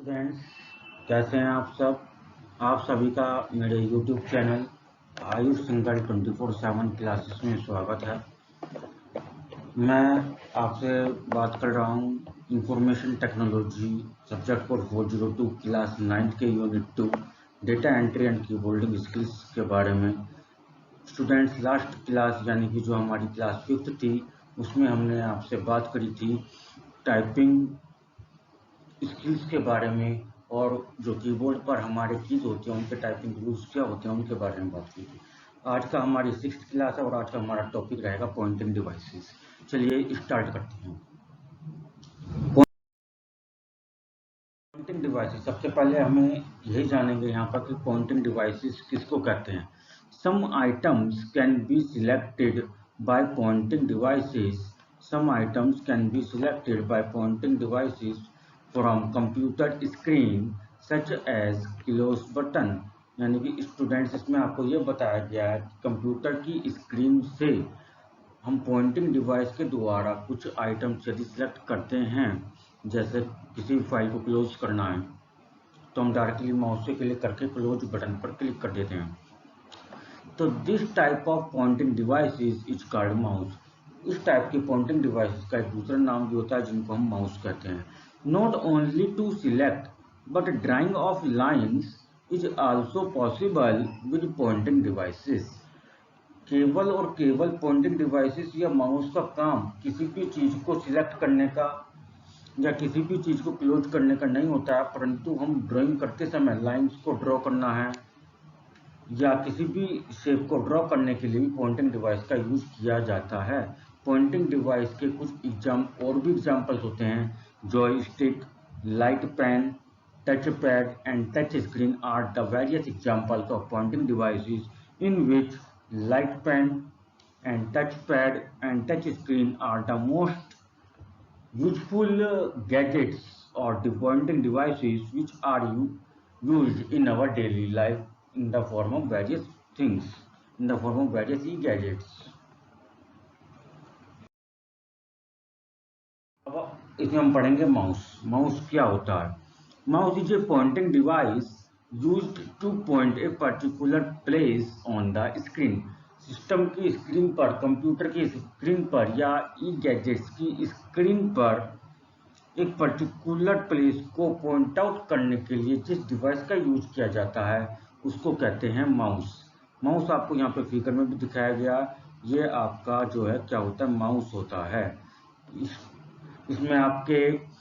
Friends, कैसे हैं आप सब। आप सभी का मेरे YouTube channel Ayush Singal 24/7 classes में स्वागत है। मैं आपसे बात कर रहा हूं information technology subject code 402 class 9 के unit 2 data entry and keyboarding skills के बारे में। स्टूडेंट्स, लास्ट क्लास यानी कि जो हमारी क्लास 5th थी उसमें हमने आपसे बात करी थी टाइपिंग स्किल्स के बारे में, और जो कीबोर्ड पर हमारे कीज होती हैं उनके टाइपिंग रूल्स क्या होते हैं उनके बारे में बात की थी। आज का हमारी 6th क्लास है और आज का हमारा टॉपिक रहेगा पॉइंटिंग डिवाइसेस। चलिए स्टार्ट करते हैं। पॉइंटिंग डिवाइसेस, सबसे पहले हमें यही जानेंगे यहाँ पर कि पॉइंटिंग डिवाइसेस किसको कहते हैं। Some items can be selected by pointing devices. Some items can be selected by pointing devices from computer screen such as close button. यानी कि स्टूडेंट्स, इसमें आपको ये बताया गया है कि कंप्यूटर की स्क्रीन से हम पॉइंटिंग डिवाइस के द्वारा कुछ आइटम्स यदि सिलेक्ट करते हैं, जैसे किसी भी फाइल को क्लोज करना है तो हम डायरेक्टली माउस से क्लिक करके क्लोज बटन पर क्लिक कर देते हैं। तो this type of pointing device is called mouse. इस टाइप की पॉइंटिंग डिवाइस का एक दूसरा नाम भी होता है जिनको हम माउस कहते हैं। Not only to select but drawing of lines is also possible with pointing devices. केवल और केवल पॉइंटिंग डिवाइसेस या माउस का काम किसी भी चीज को सिलेक्ट करने का या किसी भी चीज को क्लोज करने का नहीं होता है, परंतु हम ड्राइंग करते समय लाइंस को ड्रॉ करना है या किसी भी शेप को ड्रॉ करने के लिए भी पॉइंटिंग डिवाइस का यूज किया जाता है। पॉइंटिंग डिवाइस के कुछ और भी एग्जांपल्स होते हैं। Joystick, light pen, touch pad and touch screen are the various examples of pointing devices in which light pen and touch pad and touch screen are the most useful gadgets or the pointing devices which are used in our daily life in the form of various things, in the form of various e-gadgets. अब इसमें हम पढ़ेंगे mouse. Mouse क्या होता है? Mouse is a pointing device used to point a particular place on the screen। System की screen पर, computer की स्क्रीन पर या ई गैजेट्स की स्क्रीन पर एक पर्टिकुलर प्लेस को पॉइंट आउट करने के लिए जिस डिवाइस का यूज किया जाता है उसको कहते हैं माउस। माउस आपको यहाँ पे फिगर में भी दिखाया गया, ये आपका जो है क्या होता है, माउस होता है। इसमें आपके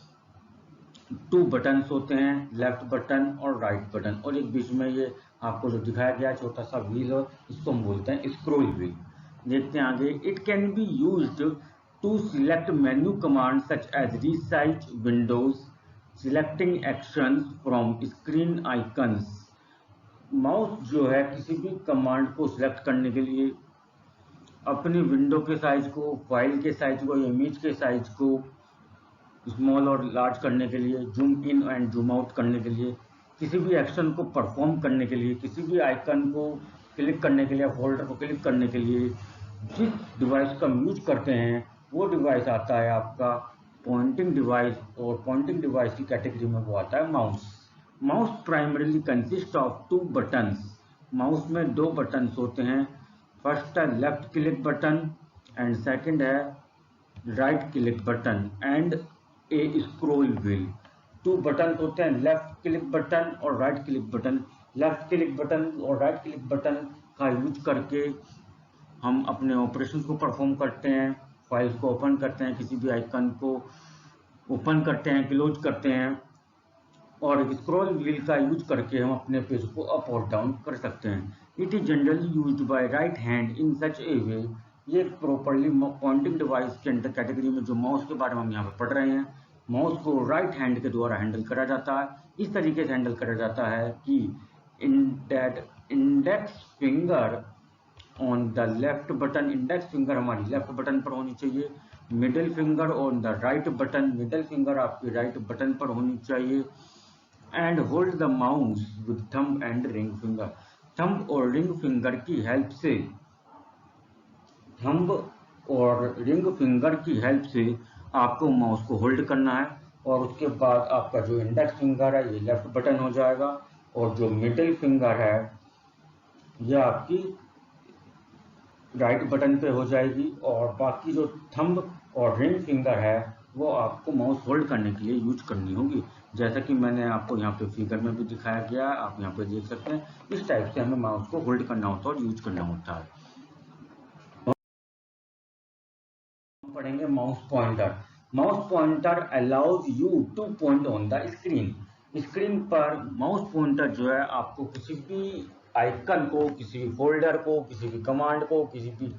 2 बटन्स होते हैं, लेफ्ट बटन और राइट बटन, और एक बीच में ये आपको जो दिखाया गया छोटा सा व्हील है, इसको हम बोलते हैं स्क्रोल व्हील। देखते हैं आगे। It can be used to select menu command such as resize windows, selecting actions from screen icons. Mouse जो है किसी भी कमांड को सिलेक्ट करने के लिए, अपनी विंडो के साइज को, फाइल के साइज को, इमेज के साइज को स्मॉल और लार्ज करने के लिए, zoom in and zoom out करने के लिए, किसी भी एक्शन को परफॉर्म करने के लिए, किसी भी आइकन को क्लिक करने के लिए, फोल्डर को क्लिक करने के लिए जिस डिवाइस का यूज करते हैं वो डिवाइस आता है आपका पॉइंटिंग डिवाइस, और पॉइंटिंग डिवाइस की कैटेगरी में वो आता है mouse. Mouse primarily consist of 2 buttons. Mouse में 2 बटन्स होते हैं। फर्स्ट है left click button and second है right click button and a scroll wheel. 2 button होते हैं, लेफ्ट क्लिक बटन और right click button. Left click button और right click button का यूज करके हम अपने ऑपरेशन को परफॉर्म करते हैं, फाइल्स को ओपन करते हैं, किसी भी आइकन को ओपन करते हैं, क्लोज करते हैं, और स्क्रॉल व्हील का यूज करके हम अपने पेज को अप और डाउन कर सकते हैं। It is generally used by right hand in such a way. ये प्रॉपरली पॉइंटिंग डिवाइस के अंदर कैटेगरी में जो माउस के बारे में हम यहाँ पे पढ़ रहे हैं, माउस को राइट हैंड के द्वारा हैंडल करा जाता है। इस तरीके से हैंडल करा जाता है कि index finger on the left button, index finger हमारी लेफ्ट बटन पर होनी चाहिए, middle finger on the right button, middle finger आपकी राइट बटन पर होनी चाहिए, and hold the mouse with thumb and ring finger. Thumb और रिंग फिंगर की हेल्प से, थंब और रिंग फिंगर की हेल्प से आपको माउस को होल्ड करना है और उसके बाद आपका जो इंडेक्स फिंगर है ये लेफ्ट बटन हो जाएगा, और जो मिडिल फिंगर है ये आपकी राइट बटन पे हो जाएगी, और बाकी जो थंब और रिंग फिंगर है वो आपको माउस होल्ड करने के लिए यूज करनी होगी। जैसा कि मैंने आपको यहाँ पे फिगर में भी दिखाया गया है, आप यहाँ पे देख सकते हैं। इस टाइप से हमें माउस को होल्ड करना होता है और यूज करना होता है। पढ़ेंगे mouse pointer. Mouse pointer allows you two point on the screen. Screen पर माउस पॉइंटर जो है आपको किसी भी आइकन को, किसी भी फोल्डर को, किसी भी कमांड को, किसी भी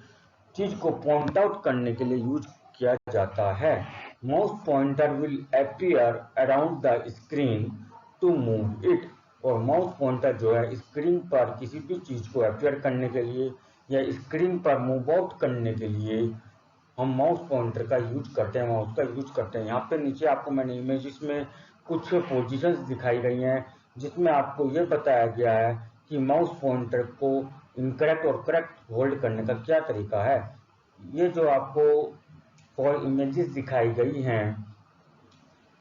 चीज को पॉइंट आउट करने के लिए यूज किया जाता है। Mouse pointer will appear around the screen to move it. और माउस पॉइंटर जो है स्क्रीन पर किसी भी चीज को अपीयर करने के लिए या स्क्रीन पर मूव आउट करने के लिए हम माउस पॉइंटर का यूज करते हैं, माउस का यूज करते हैं। यहाँ पे नीचे आपको मैंने इमेजेस में कुछ पोजीशंस दिखाई गई हैं जिसमें आपको ये बताया गया है कि माउस पॉइंटर को इनकरेक्ट और करेक्ट होल्ड करने का क्या तरीका है। ये जो आपको 4 इमेजेस दिखाई गई हैं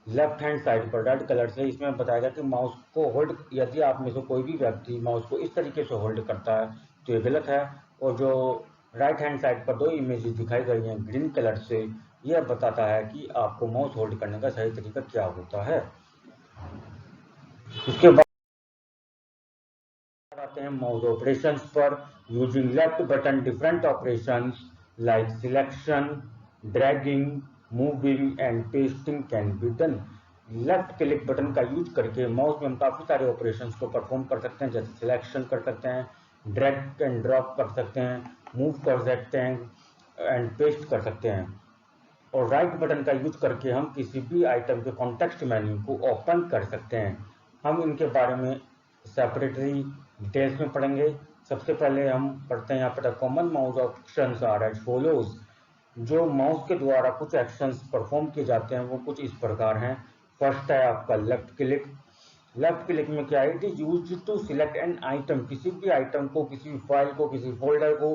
लेफ्ट हैंड साइड पर रेड कलर से, इसमें बताया गया कि माउस को होल्ड, यदि आप में से कोई भी व्यक्ति माउस को इस तरीके से होल्ड करता है तो ये गलत है। और जो राइट हैंड साइड पर 2 इमेजेस दिखाई गई हैं ग्रीन कलर से, यह बताता है कि आपको माउस होल्ड करने का सही तरीका क्या होता है। उसके बाद आते हैं माउस ऑपरेशंस पर। Using left button different operations like selection, dragging, moving and pasting can be done. Left click button का यूज करके माउस में हम काफ़ी सारे ऑपरेशंस को परफॉर्म कर सकते हैं, जैसे सिलेक्शन कर सकते हैं, ड्रैग एंड ड्रॉप कर सकते हैं, मूव कर सकते हैं एंड पेस्ट कर सकते हैं। और राइट बटन का यूज करके हम किसी भी आइटम के कॉन्टेक्स्ट मेन्यू को ओपन कर सकते हैं। हम इनके बारे में सेपरेटली डिटेल्स में पढ़ेंगे। सबसे पहले हम पढ़ते हैं यहाँ पर common mouse options are as follows. जो माउस के द्वारा कुछ एक्शंस परफॉर्म किए जाते हैं वो कुछ इस प्रकार हैं। फर्स्ट है आपका लेफ्ट क्लिक। लेफ्ट क्लिक में क्या है, it is use to select an item. किसी भी आइटम को, किसी भी फाइल को, किसी फोल्डर को,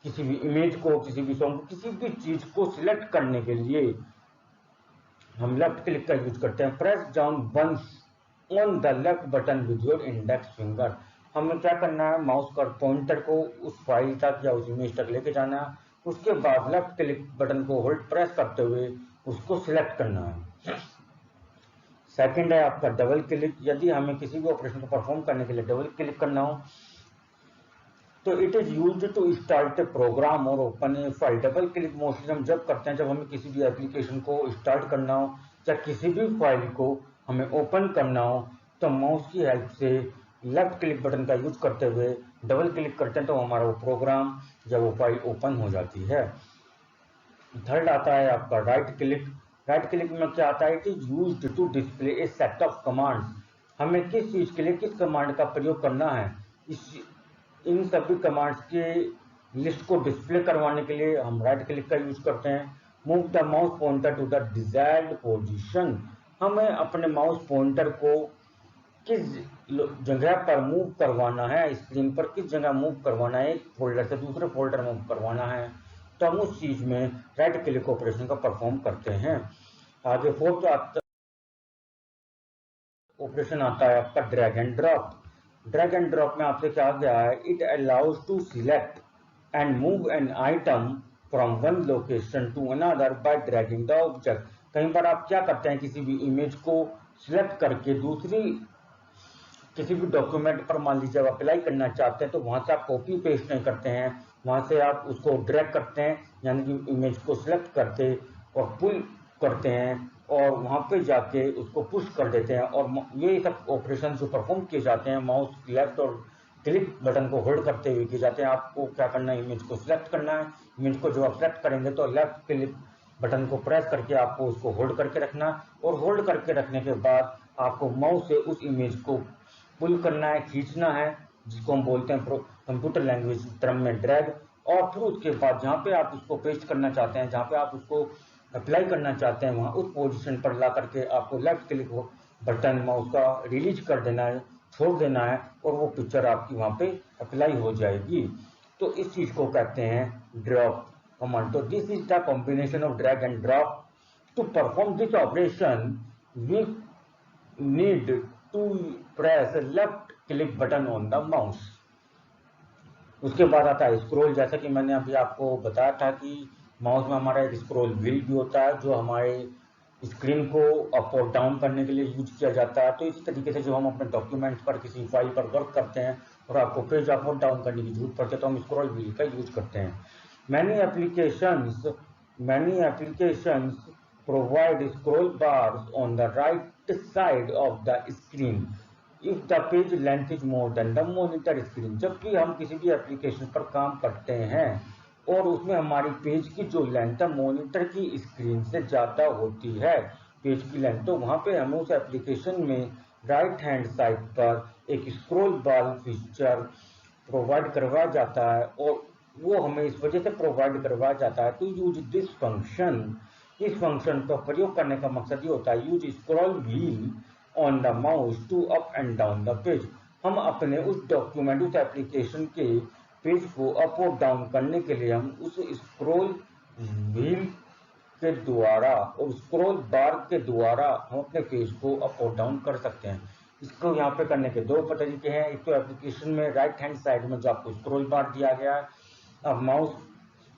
किसी भी इमेज को, किसी भी सॉन्ग को, किसी भी चीज को सिलेक्ट करने के लिए हम लेफ्ट क्लिक का यूज करते हैं। Press down once on the left button with your index finger. हमें क्या करना है, माउस का पॉइंटर को उस फाइल तक या उस इमेज तक लेके जाना है। उसके बाद लेफ्ट क्लिक बटन को होल्ड प्रेस करते हुए उसको सिलेक्ट करना है। सेकंड है आपका डबल क्लिक। यदि हमें किसी भी ऑपरेशन को परफॉर्म करने के लिए डबल क्लिक करना हो तो it is use to start a program और open a file. Double click mostly हम जब करते हैं जब हमें किसी भी एप्लीकेशन को स्टार्ट करना हो या किसी भी फाइल को हमें ओपन करना हो, तो माउस की हेल्प से लेफ्ट क्लिक बटन का यूज करते हुए डबल क्लिक करते हैं तो हमारा वो प्रोग्राम या वो फाइल ओपन हो जाती है। थर्ड आता है आपका राइट क्लिक। राइट क्लिक में क्या आता है, it is use to display a set of commands. हमें किस चीज के लिए किस कमांड का प्रयोग करना है, इन सभी कमांड्स के लिस्ट को डिस्प्ले करवाने के लिए हम राइट क्लिक का यूज करते हैं। Move the mouse pointer to the desired position. हमें अपने माउस पॉइंटर को किस जगह पर मूव करवाना है, स्क्रीन पर किस जगह मूव करवाना है, एक फोल्डर से दूसरे फोल्डर मूव करवाना है, तो हम उस चीज में राइट क्लिक ऑपरेशन का परफॉर्म करते हैं। आगे फोर्थ ऑपरेशन आता है आपका drag and drop. Drag and drop में आपसे क्या गया है, it allows to select and move an item from one location to another by dragging the object. कई बार आप क्या करते हैं, किसी भी इमेज को सिलेक्ट करके दूसरी किसी भी डॉक्यूमेंट पर मान लीजिए आप अप्लाई करना चाहते हैं तो वहां से आप कॉपी पेस्ट नहीं करते हैं, वहां से आप उसको ड्रैग करते हैं, यानी कि इमेज को सिलेक्ट करते और पुल करते हैं और वहां पे जाके उसको पुश कर देते हैं। और ये सब ऑपरेशन जो परफॉर्म किए जाते हैं माउस लेफ्ट और क्लिक बटन को होल्ड करते हुए किए जाते हैं। आपको क्या करना है, इमेज को सिलेक्ट करना है। इमेज को जब आप सिलेक्ट करेंगे तो लेफ्ट क्लिक बटन को प्रेस करके आपको उसको होल्ड करके रखना, और होल्ड करके रखने के बाद आपको माउस से उस इमेज को पुल करना है, खींचना है, जिसको हम बोलते हैं कंप्यूटर लैंग्वेज टर्म में ड्रैग। और फिर उसके बाद जहाँ पे आप उसको पेस्ट करना चाहते हैं, जहाँ पे आप उसको अप्लाई करना चाहते हैं, वहाँ उस पोजीशन पर ला करके आपको लेफ्ट क्लिक बटन माउस का रिलीज कर देना है, छोड़ देना है, और वो पिक्चर आपकी वहाँ पे अप्लाई हो जाएगी। तो इस चीज को कहते हैं ड्रॉप कमांड। तो this is the combination of drag and drop. To perform this operation we need to press left click button on the mouse. उसके बाद आता है स्क्रॉल। जैसा कि मैंने अभी आपको बताया था कि माउस में हमारा एक स्क्रॉल व्हील भी होता है जो हमारे स्क्रीन को अप और डाउन करने के लिए यूज किया जाता है। तो इसी तरीके से जो हम अपने डॉक्यूमेंट पर किसी फाइल पर वर्क करते हैं और आपको पेज अप और डाउन करने की जरूरत पड़ती है तो हम स्क्रॉल व्हील का यूज करते हैं। Many applications provide scroll bars on the right side of the screen if the page length is more than the monitor screen. जब भी हम किसी भी एप्लीकेशन पर काम करते हैं और उसमें हमारी पेज की जो लेंथ है मॉनिटर की स्क्रीन से ज़्यादा होती है पेज की लेंथ, तो वहाँ पे हमें उस एप्लीकेशन में राइट हैंड साइड पर एक स्क्रॉल बार फीचर प्रोवाइड करवाया जाता है। और वो हमें इस वजह से प्रोवाइड करवाया जाता है टू यूज दिस फंक्शन। इस फंक्शन का प्रयोग करने का मकसद ये होता है use scroll wheel on the mouse to up and down the page. हम अपने उस डॉक्यूमेंट उस एप्लीकेशन के पेज को अप और डाउन करने के लिए हम उस स्क्रॉल व्हील के द्वारा और स्क्रॉल बार के द्वारा हम अपने पेज को अप और डाउन कर सकते हैं। इसको यहाँ पे करने के दो तरीके हैं। एक तो एप्लीकेशन में राइट हैंड साइड में जो आपको स्क्रॉल बार दिया गया है, आप माउस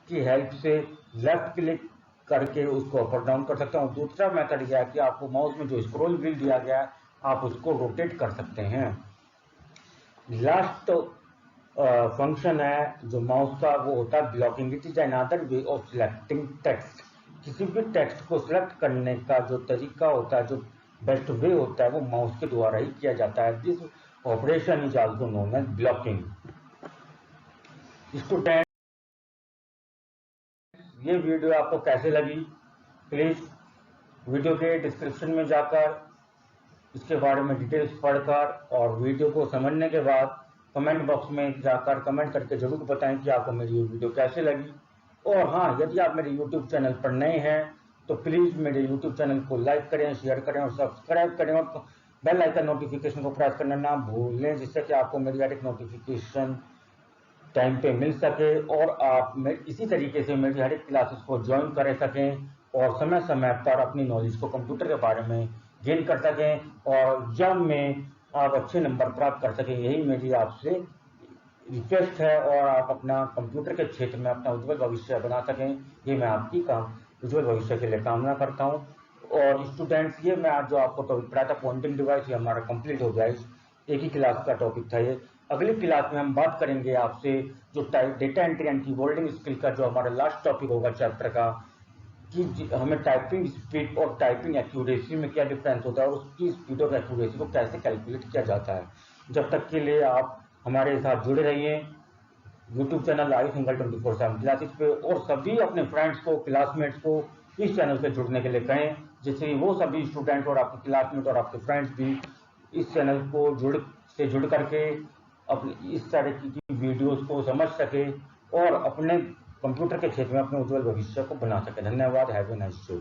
की हेल्प से लेफ्ट क्लिक करके उसको अप और डाउन कर सकते हैं। और दूसरा मेथड यह है कि आपको माउस में जो स्क्रॉल व्हील दिया गया है आप उसको रोटेट कर सकते हैं। लास्ट फंक्शन है जो माउस का वो होता है blocking. It is another way of selecting text. किसी भी टेक्स्ट को सिलेक्ट करने का जो तरीका होता है, जो बेस्ट वे होता है, वो माउस के द्वारा ही किया जाता है। This operation is also known as blocking. Student, ये वीडियो आपको कैसे लगी? प्लीज वीडियो के डिस्क्रिप्शन में जाकर इसके बारे में डिटेल्स पढ़कर और वीडियो को समझने के बाद कमेंट बॉक्स में जाकर कमेंट करके जरूर बताएं कि आपको मेरी ये वीडियो कैसे लगी। और हाँ, यदि आप मेरे यूट्यूब चैनल पर नए हैं तो प्लीज़ मेरे यूट्यूब चैनल को लाइक करें, शेयर करें और सब्सक्राइब करें और बेल आइकन नोटिफिकेशन को प्रेस करना ना भूलें, जिससे कि आपको मेरी हर एक नोटिफिकेशन टाइम पे मिल सके और आप इसी तरीके से मेरी हर एक क्लासेस को ज्वाइन कर सकें और समय समय पर अपनी नॉलेज को कंप्यूटर के बारे में गेन कर सकें और जब में आप अच्छे नंबर प्राप्त कर सकें। यही मेरी आपसे रिक्वेस्ट है और आप अपना कंप्यूटर के क्षेत्र में अपना उज्जवल भविष्य बना सकें, ये मैं आपकी उज्जवल भविष्य के लिए कामना करता हूँ। और स्टूडेंट्स, ये मैं आज जो आपको टॉपिक पढ़ाया था पॉइंटिंग डिवाइस, ये हमारा कंप्लीट हो गया। एक ही क्लास का टॉपिक था ये। अगली क्लास में हम बात करेंगे आपसे जो data entry and keyboarding skill का जो हमारा लास्ट टॉपिक होगा चैप्टर का, कि हमें टाइपिंग स्पीड और टाइपिंग एक्यूरेसी में क्या डिफरेंस होता है और उसकी स्पीड और एक्यूरेसी को कैसे कैलकुलेट किया जाता है। जब तक के लिए आप हमारे साथ जुड़े रहिए YouTube channel Ayush Singal 24/7 classes पे, और सभी अपने फ्रेंड्स को, क्लासमेट्स को इस चैनल से जुड़ने के लिए कहें, जिससे वो सभी स्टूडेंट और आपके क्लासमेट और आपके फ्रेंड्स भी इस चैनल को जुड़ करके अपने इस तरह की वीडियोस को समझ सके और अपने कंप्यूटर के क्षेत्र में अपने उज्जवल भविष्य को बना सके। धन्यवाद। Have a nice day.